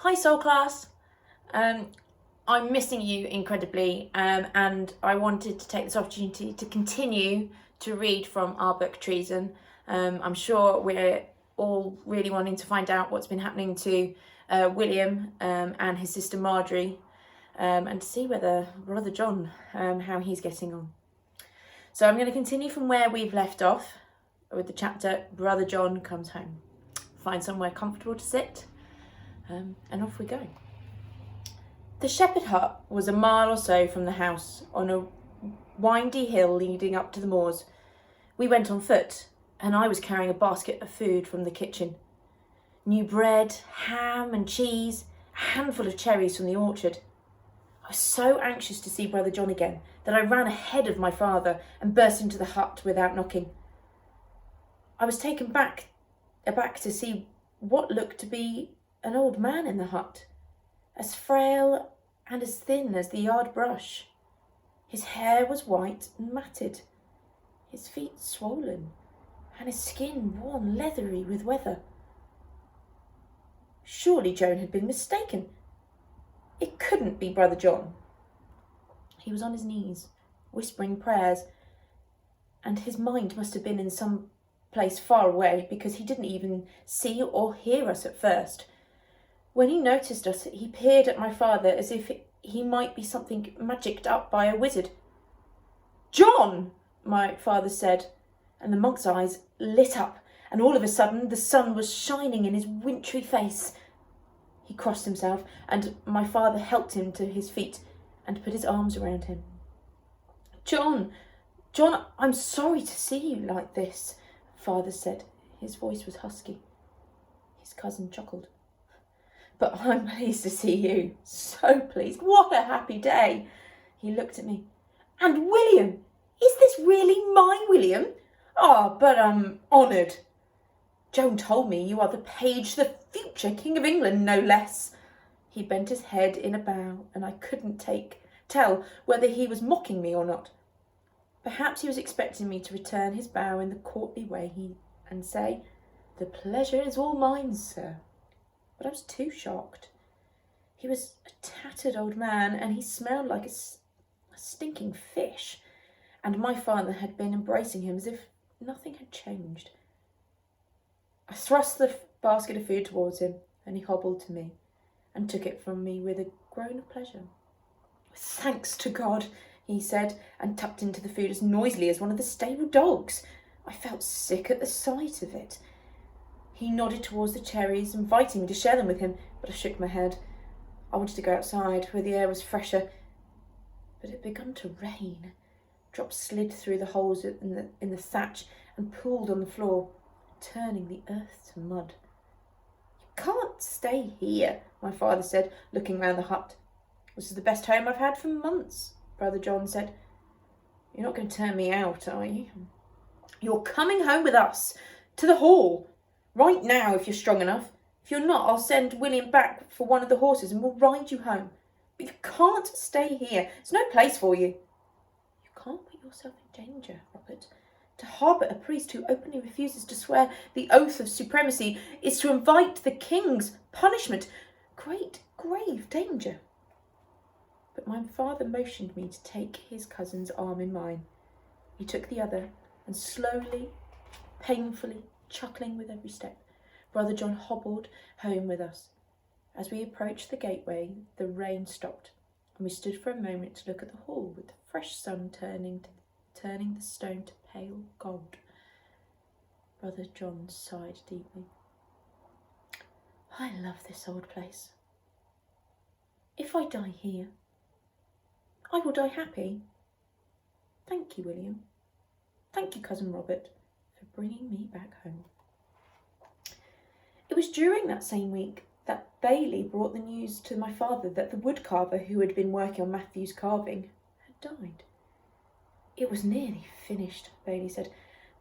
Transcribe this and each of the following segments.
Hi Soul class. I'm missing you incredibly, and I wanted to take this opportunity to continue to read from our book Treason. I'm sure we're all really wanting to find out what's been happening to William and his sister Marjorie, and to see whether Brother John, how he's getting on. So I'm going to continue from where we've left off with the chapter Brother John Comes Home. Find somewhere comfortable to sit, and off we go. The shepherd hut was a mile or so from the house, on a windy hill leading up to the moors. We went on foot, and I was carrying a basket of food from the kitchen. New bread, ham and cheese, a handful of cherries from the orchard. I was so anxious to see Brother John again that I ran ahead of my father and burst into the hut without knocking. I was taken aback to see what looked to be an old man in the hut, as frail and as thin as the yard brush. His hair was white and matted, his feet swollen, and his skin worn leathery with weather. Surely Joan had been mistaken. It couldn't be Brother John. He was on his knees, whispering prayers, and his mind must have been in some place far away, because he didn't even see or hear us at first. When he noticed us, he peered at my father as if he might be something magicked up by a wizard. "John!" my father said, and the monk's eyes lit up, and all of a sudden the sun was shining in his wintry face. He crossed himself, and my father helped him to his feet and put his arms around him. John, I'm sorry to see you like this," father said. His voice was husky. His cousin chuckled. "But I'm pleased to see you, so pleased. What a happy day." He looked at me. "And William, is this really my William? But I'm honoured. Joan told me you are the page, the future King of England, no less." He bent his head in a bow, and I couldn't tell whether he was mocking me or not. Perhaps he was expecting me to return his bow in the courtly way and say, "The pleasure is all mine, sir." But I was too shocked. He was a tattered old man, and he smelled like a stinking fish, and my father had been embracing him as if nothing had changed. I thrust the basket of food towards him, and he hobbled to me and took it from me with a groan of pleasure. "Thanks to God," he said, and tucked into the food as noisily as one of the stable dogs. I felt sick at the sight of it. He nodded towards the cherries, inviting me to share them with him, but I shook my head. I wanted to go outside, where the air was fresher, but it had begun to rain. Drops slid through the holes in the thatch and pooled on the floor, turning the earth to mud. "You can't stay here," my father said, looking round the hut. "This is the best home I've had for months," Brother John said. "You're not going to turn me out, are you?" "You're coming home with us, to the hall. Right now, if you're strong enough. If you're not, I'll send William back for one of the horses and we'll ride you home. But you can't stay here. There's no place for you." "You can't put yourself in danger, Robert. To harbour a priest who openly refuses to swear the oath of supremacy is to invite the king's punishment. Great, grave danger." But my father motioned me to take his cousin's arm in mine. He took the other, and slowly, painfully, chuckling with every step, Brother John hobbled home with us. As we approached the gateway, the rain stopped, and we stood for a moment to look at the hall, with the fresh sun turning the stone to pale gold. Brother John sighed deeply. "I love this old place. If I die here, I will die happy. Thank you, William. Thank you, Cousin Robert, for bringing me back home." It was during that same week that Bailey brought the news to my father that the woodcarver who had been working on Matthew's carving had died. "It was nearly finished," Bailey said,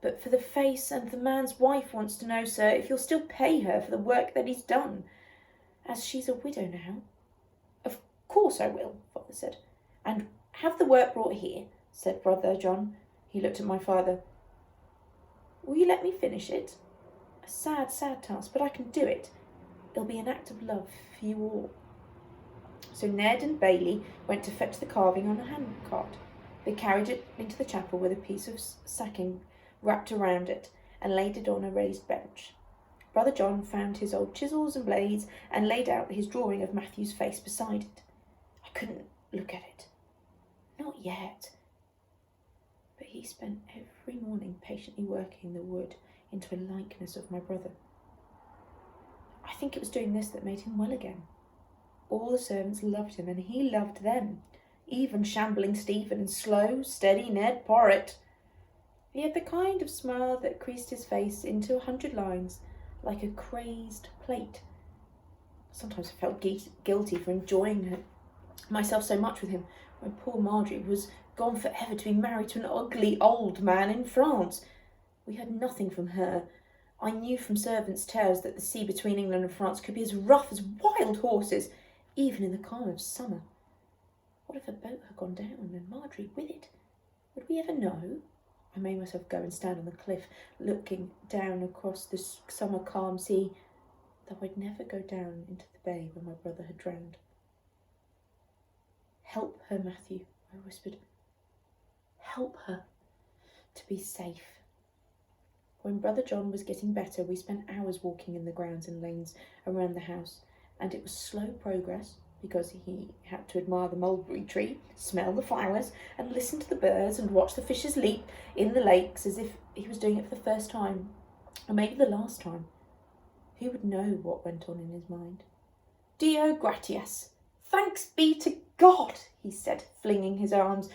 "but for the face, and the man's wife wants to know, sir, if you'll still pay her for the work that he's done, as she's a widow now." "Of course I will," father said. "And have the work brought here," said Brother John. He looked at my father. "Will you let me finish it? A sad, sad task, but I can do it. It'll be an act of love for you all." So Ned and Bailey went to fetch the carving on a handcart. They carried it into the chapel with a piece of sacking wrapped around it and laid it on a raised bench. Brother John found his old chisels and blades and laid out his drawing of Matthew's face beside it. I couldn't look at it. Not yet. But he spent every morning patiently working the wood into a likeness of my brother. I think it was doing this that made him well again. All the servants loved him, and he loved them, even shambling Stephen and slow, steady Ned Porritt. He had the kind of smile that creased his face into 100 lines, like a crazed plate. Sometimes I felt guilty for enjoying myself so much with him, when poor Marjorie was gone forever to be married to an ugly old man in France. We had nothing from her. I knew from servants' tales that the sea between England and France could be as rough as wild horses, even in the calm of summer. What if a boat had gone down and Marjorie with it? Would we ever know? I made myself go and stand on the cliff, looking down across the summer calm sea, though I'd never go down into the bay where my brother had drowned. "Help her, Matthew," I whispered. "Help her to be safe." When Brother John was getting better, we spent hours walking in the grounds and lanes around the house, and it was slow progress because he had to admire the mulberry tree, smell the flowers, and listen to the birds and watch the fishes leap in the lakes as if he was doing it for the first time, or maybe the last time. Who would know what went on in his mind? "Dio gratias, thanks be to God," he said, flinging his arms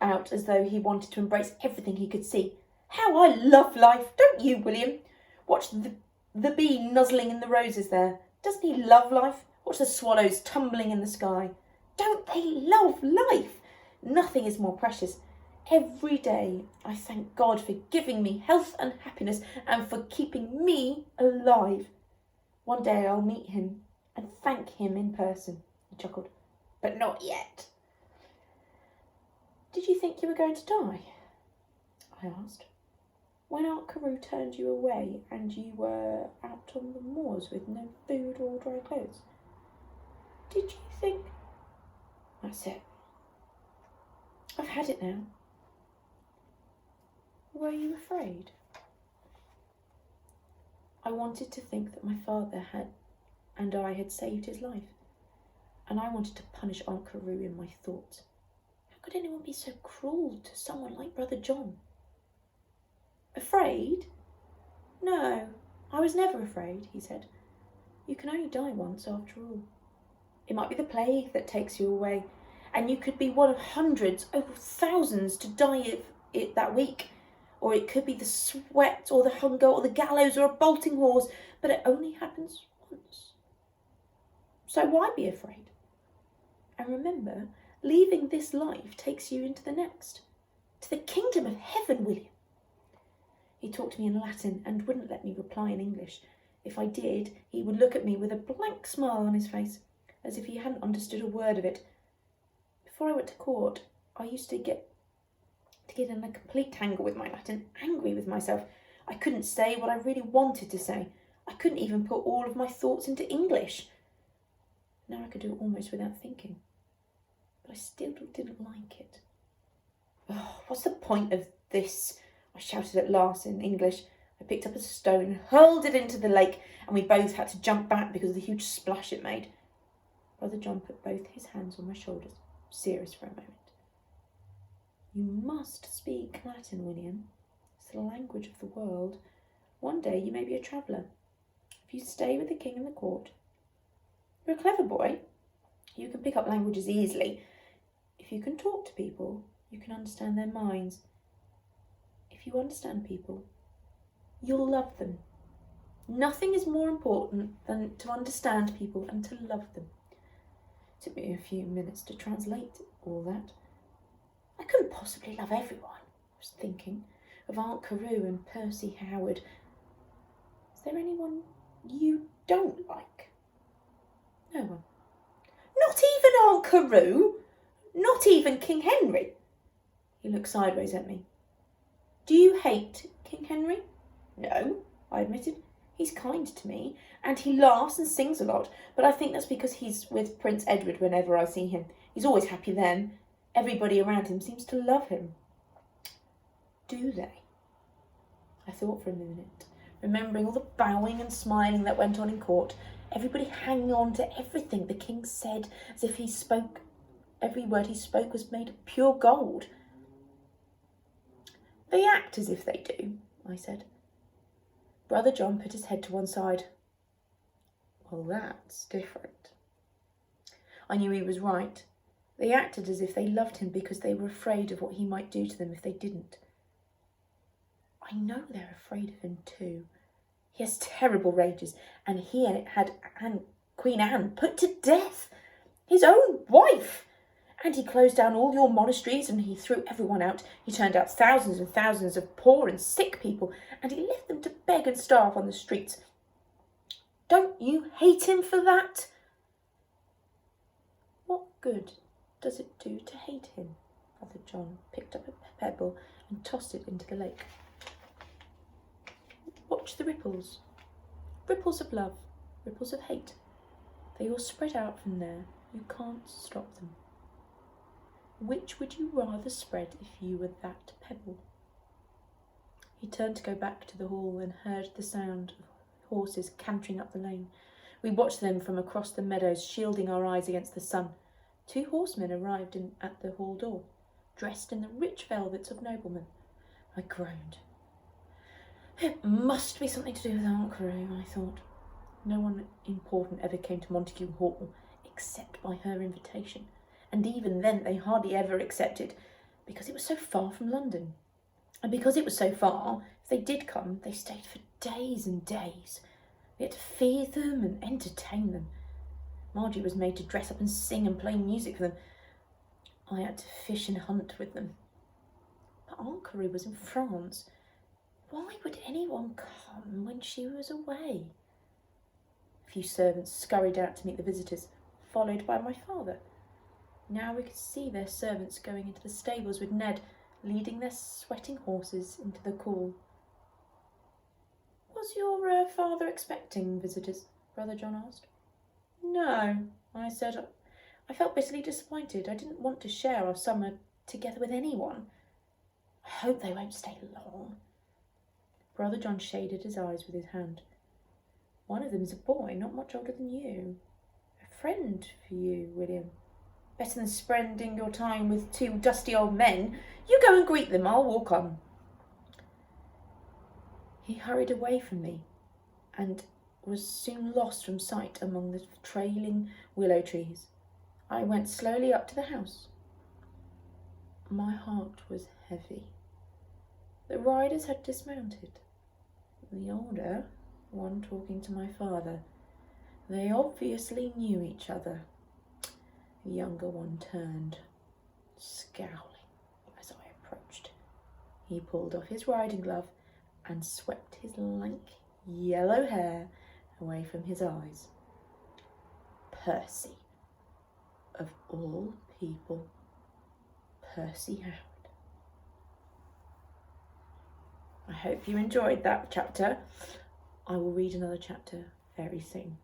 out as though he wanted to embrace everything he could see. "How I love life, don't you, William? Watch the bee nuzzling in the roses there. Doesn't he love life? Watch the swallows tumbling in the sky. Don't they love life? Nothing is more precious. Every day I thank God for giving me health and happiness and for keeping me alive. One day I'll meet him and thank him in person," he chuckled. "But not yet." "Did you think you were going to die?" I asked. "When Aunt Carew turned you away and you were out on the moors with no food or dry clothes? Did you think—" "That's it. I've had it now." "Were you afraid?" I wanted to think that my father and I had saved his life, and I wanted to punish Aunt Carew in my thoughts. How could anyone be so cruel to someone like Brother John? "Afraid? No, I was never afraid," he said. "You can only die once after all. It might be the plague that takes you away, and you could be one of hundreds, oh, thousands, to die of it that week. Or it could be the sweat or the hunger or the gallows or a bolting horse, but it only happens once. So why be afraid? And remember, leaving this life takes you into the next, to the kingdom of heaven, William." He talked to me in Latin and wouldn't let me reply in English. If I did, he would look at me with a blank smile on his face, as if he hadn't understood a word of it. Before I went to court, I used to get in a complete tangle with my Latin, angry with myself. I couldn't say what I really wanted to say. I couldn't even put all of my thoughts into English. Now I could do it almost without thinking. But I still didn't like it. "Oh, what's the point of this?" I shouted at last in English. I picked up a stone, hurled it into the lake, and we both had to jump back because of the huge splash it made. Brother John put both his hands on my shoulders, serious for a moment. "You must speak Latin, William. It's the language of the world. One day you may be a traveller. If you stay with the king and the court. You're a clever boy. You can pick up languages easily. If you can talk to people, you can understand their minds. If you understand people, you'll love them. Nothing is more important than to understand people and to love them." It took me a few minutes to translate all that. I couldn't possibly love everyone. I was thinking of Aunt Carew and Percy Howard. Is there anyone you don't like? No one. Not even Aunt Carew? Not even King Henry? He looked sideways at me. Do you hate King Henry? No, I admitted. He's kind to me, and he laughs and sings a lot, but I think that's because he's with Prince Edward whenever I see him. He's always happy then. Everybody around him seems to love him. Do they? I thought for a minute, remembering all the bowing and smiling that went on in court, everybody hanging on to everything the king said, as if every word he spoke was made of pure gold. They act as if they do, I said. Brother John put his head to one side. Well, that's different. I knew he was right. They acted as if they loved him because they were afraid of what he might do to them if they didn't. I know they're afraid of him too. He has terrible rages, and he had Queen Anne put to death, his own wife. And he closed down all your monasteries, and he threw everyone out. He turned out thousands and thousands of poor and sick people, and he left them to beg and starve on the streets. Don't you hate him for that? What good does it do to hate him? Father John picked up a pebble and tossed it into the lake. Watch the ripples. Ripples of love, ripples of hate. They all spread out from there. You can't stop them. Which would you rather spread if you were that pebble? He turned to go back to the hall and heard the sound of horses cantering up the lane. We watched them from across the meadows, shielding our eyes against the sun. 2 horsemen arrived at the hall door, dressed in the rich velvets of noblemen. I groaned. It must be something to do with Aunt Carew, I thought. No one important ever came to Montague Hall except by her invitation, and even then they hardly ever accepted, because it was so far from London. And because it was so far, if they did come, they stayed for days and days. We had to feed them and entertain them. Margie was made to dress up and sing and play music for them. I had to fish and hunt with them. But Aunt Carew was in France. Why would anyone come when she was away? A few servants scurried out to meet the visitors, followed by my father. Now we could see their servants going into the stables with Ned, leading their sweating horses into the cool. Was your father expecting visitors? Brother John asked. No, I said. I felt bitterly disappointed. I didn't want to share our summer together with anyone. I hope they won't stay long. Brother John shaded his eyes with his hand. One of them is a boy, not much older than you. A friend for you, William. Better than spending your time with 2 dusty old men. You go and greet them, I'll walk on. He hurried away from me and was soon lost from sight among the trailing willow trees. I went slowly up to the house. My heart was heavy. The riders had dismounted. The older, one talking to my father. They obviously knew each other. The younger one turned, scowling as I approached. He pulled off his riding glove and swept his lank yellow hair away from his eyes. Percy. Of all people, Percy Howard. I hope you enjoyed that chapter. I will read another chapter very soon.